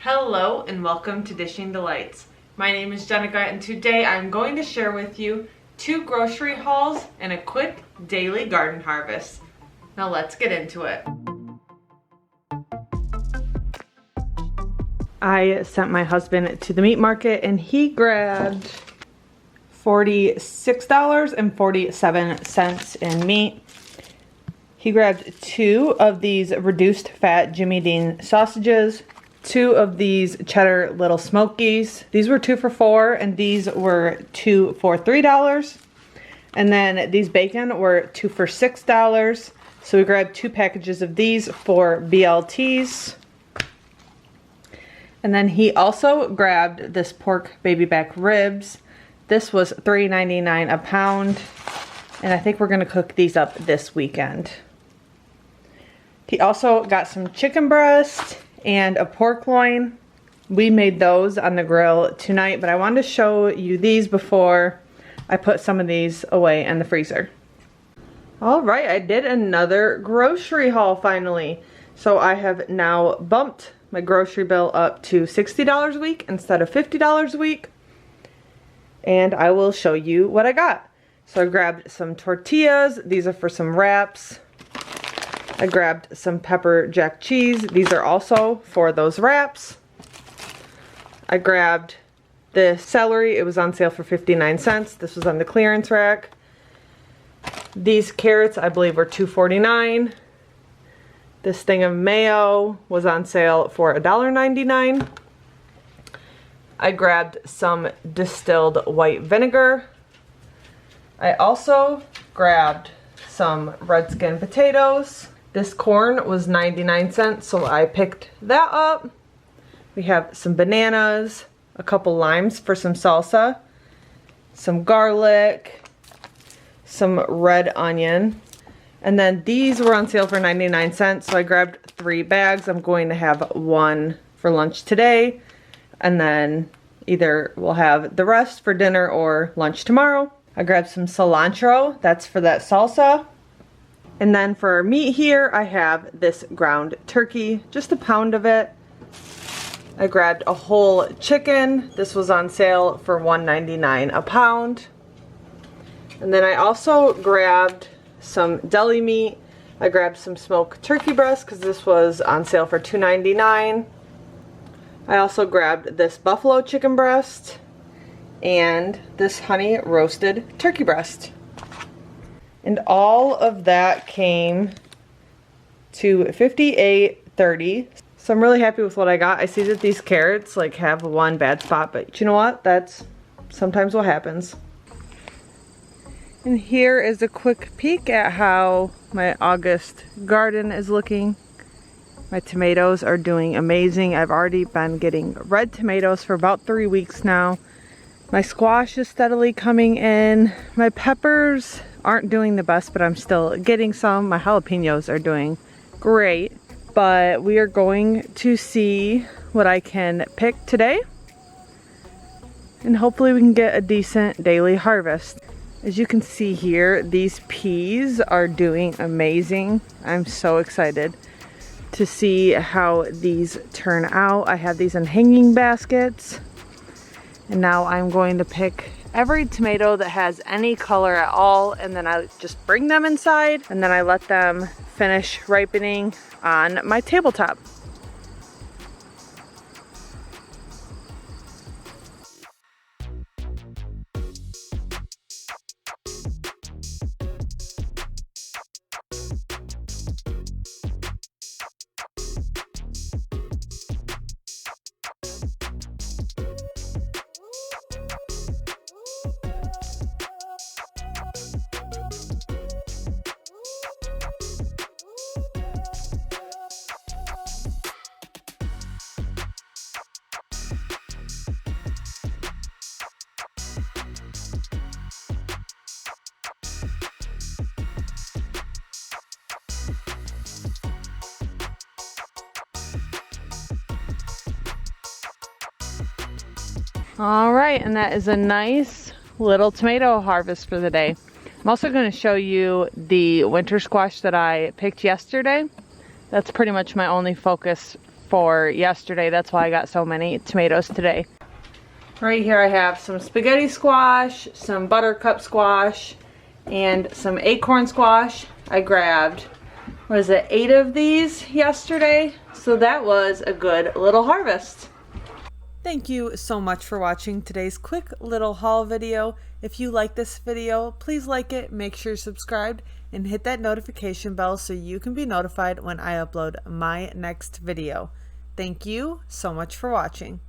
Hello and welcome to Dishing Delights. My name is Jenica and today I'm going to share with you 2 grocery hauls and a quick daily garden harvest. Now let's get into it. I sent my husband to the meat market and he grabbed $46.47 in meat. He grabbed 2 of these reduced fat Jimmy Dean sausages, 2 of these cheddar little smokies. These were 2 for $4 and these were 2 for $3. And then these bacon were 2 for $6. So we grabbed 2 packages of these for BLTs. And then he also grabbed this pork baby back ribs. This was $3.99 a pound. And I think we're gonna cook these up this weekend. He also got some chicken breast and a pork loin. We made those on the grill tonight, but I wanted to show you these before I put some of these away in the freezer. All right, I did another grocery haul finally. So I have now bumped my grocery bill up to $60 a week instead of $50 a week. And I will show you what I got. So I grabbed some tortillas. These are for some wraps. I grabbed some pepper jack cheese. These are also for those wraps. I grabbed the celery. It was on sale for 59 cents. This was on the clearance rack. These carrots I believe were $2.49. This thing of mayo was on sale for $1.99. I grabbed some distilled white vinegar. I also grabbed some red skin potatoes. This corn was 99 cents, so I picked that up. We have some bananas, a couple limes for some salsa, some garlic, some red onion, and then these were on sale for 99 cents, so I grabbed 3 bags. I'm going to have 1 for lunch today, and then either we'll have the rest for dinner or lunch tomorrow. I grabbed some cilantro, that's for that salsa. And then for meat here, I have this ground turkey, just a pound of it. I grabbed a whole chicken. This was on sale for $1.99 a pound. And then I also grabbed some deli meat. I grabbed some smoked turkey breast because this was on sale for $2.99. I also grabbed this buffalo chicken breast and this honey roasted turkey breast. And all of that came to $58.30. So I'm really happy with what I got. I see that these carrots like have one bad spot, but you know what? That's sometimes what happens. And here is a quick peek at how my August garden is looking. My tomatoes are doing amazing. I've already been getting red tomatoes for about 3 weeks now. My squash is steadily coming in. My peppers aren't doing the best, but I'm still getting some. My jalapenos are doing great, but we are going to see what I can pick today, and hopefully we can get a decent daily harvest. As you can see here, these peas are doing amazing. I'm so excited to see how these turn out. I have these in hanging baskets, and now I'm going to pick every tomato that has any color at all, and then I just bring them inside and then I let them finish ripening on my tabletop. All right, and that is a nice little tomato harvest for the day. I'm also going to show you the winter squash that I picked yesterday. That's pretty much my only focus for yesterday. That's why I got so many tomatoes today. Right here I have some spaghetti squash, some buttercup squash, and some acorn squash. I grabbed, what is it, 8 of these yesterday. So that was a good little harvest. Thank you so much for watching today's quick little haul video. If you like this video, please like it, make sure you're subscribed, and hit that notification bell so you can be notified when I upload my next video. Thank you so much for watching.